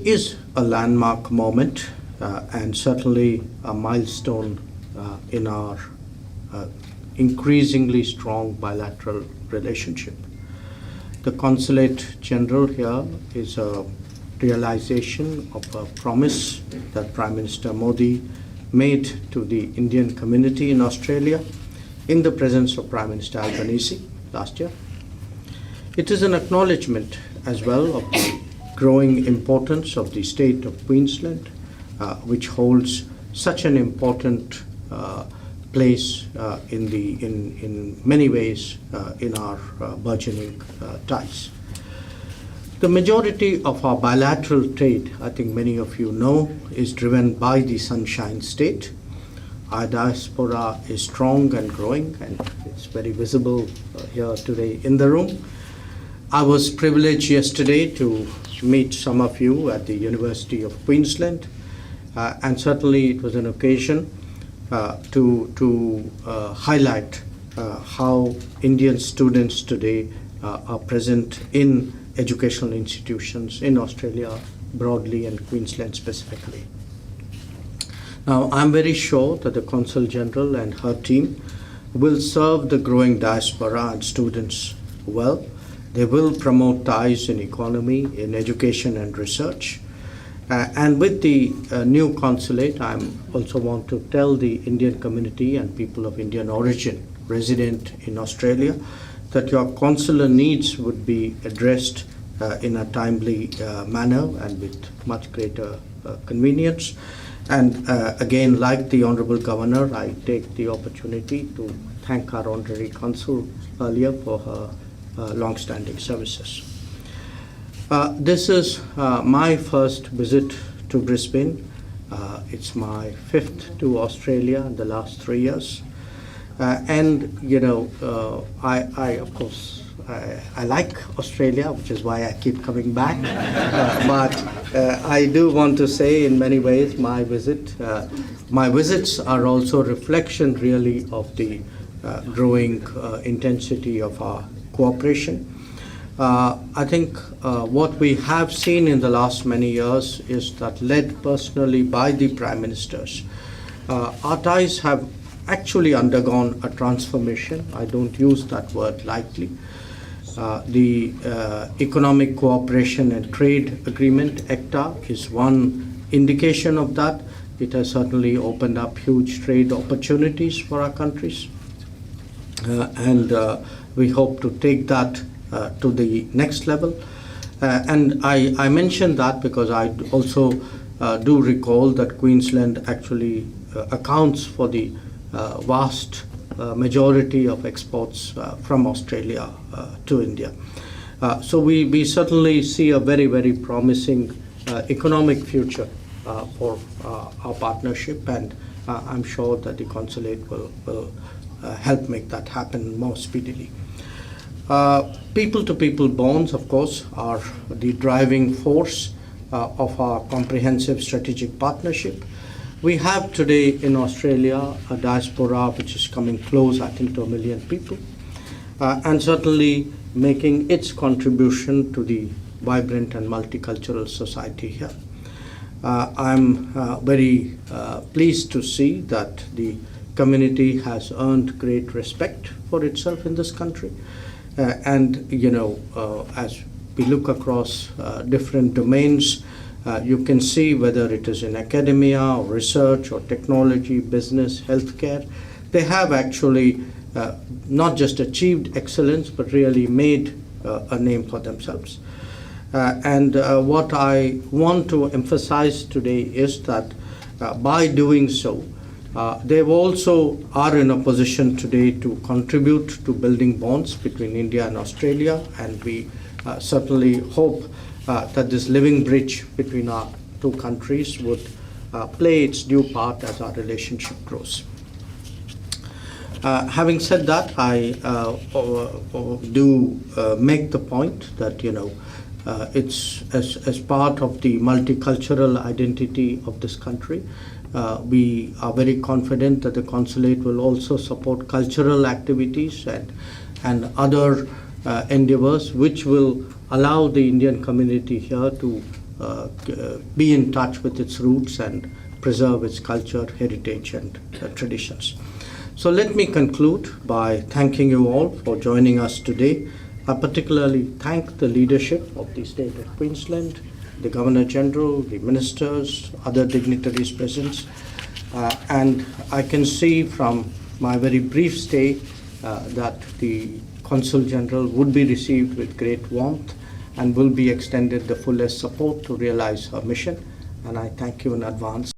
is a landmark moment and certainly a milestone in our increasingly strong bilateral relationship. The Consulate General here is a realization of a promise that Prime Minister Modi made to the Indian community in Australia in the presence of Prime Minister Albanese last year. It is an acknowledgement as well of the growing importance of the state of Queensland, which holds such an important place in many ways in our burgeoning ties. The majority of our bilateral trade, I think many of you know, is driven by the Sunshine State. Our diaspora is strong and growing, and it's very visible here today in the room. I was privileged yesterday to meet some of you at the University of Queensland, and certainly it was an occasion to highlight how Indian students today are present in educational institutions in Australia broadly and Queensland specifically. Now, I'm very sure that the Consul General and her team will serve the growing diaspora and students well. They will promote ties in economy, in education and research. And with the new consulate, I also want to tell the Indian community and people of Indian origin resident in Australia that your consular needs would be addressed in a timely manner and with much greater convenience. And again, like the Honourable Governor, I take the opportunity to thank our Honorary Consul earlier for her long-standing services. This is my first visit to Brisbane. It's my fifth to Australia in the last 3 years. And, you know, I of course, I like Australia, which is why I keep coming back. But I do want to say in many ways my visits are also a reflection really of the growing intensity of our cooperation. I think what we have seen in the last many years is that, led personally by the Prime Ministers, our ties have actually undergone a transformation. I don't use that word lightly. The Economic Cooperation and Trade Agreement, ECTA, is one indication of that. It has certainly opened up huge trade opportunities for our countries. And we hope to take that to the next level. And I mention that because I also do recall that Queensland actually accounts for the vast majority of exports from Australia to India. So we certainly see a very, very promising economic future for our partnership, and I'm sure that the consulate will help make that happen more speedily. People-to-people bonds, of course, are the driving force of our comprehensive strategic partnership. We have today in Australia a diaspora which is coming close, I think, to 1 million people, and certainly making its contribution to the vibrant and multicultural society here. I'm very pleased to see that the community has earned great respect for itself in this country. And, you know, as we look across different domains, you can see whether it is in academia or research or technology, business, healthcare, they have actually not just achieved excellence, but really made a name for themselves. And what I want to emphasize today is that by doing so, they also are in a position today to contribute to building bonds between India and Australia, and we certainly hope that this living bridge between our two countries would play its due part as our relationship grows. Having said that, I do make the point that, you know, it's as part of the multicultural identity of this country. We are very confident that the consulate will also support cultural activities and other endeavors which will allow the Indian community here to be in touch with its roots and preserve its culture, heritage, and traditions. So let me conclude by thanking you all for joining us today. I particularly thank the leadership of the state of Queensland, the Governor General, the ministers, other dignitaries present. And I can see from my very brief stay that the Consul General would be received with great warmth and will be extended the fullest support to realize her mission. And I thank you in advance.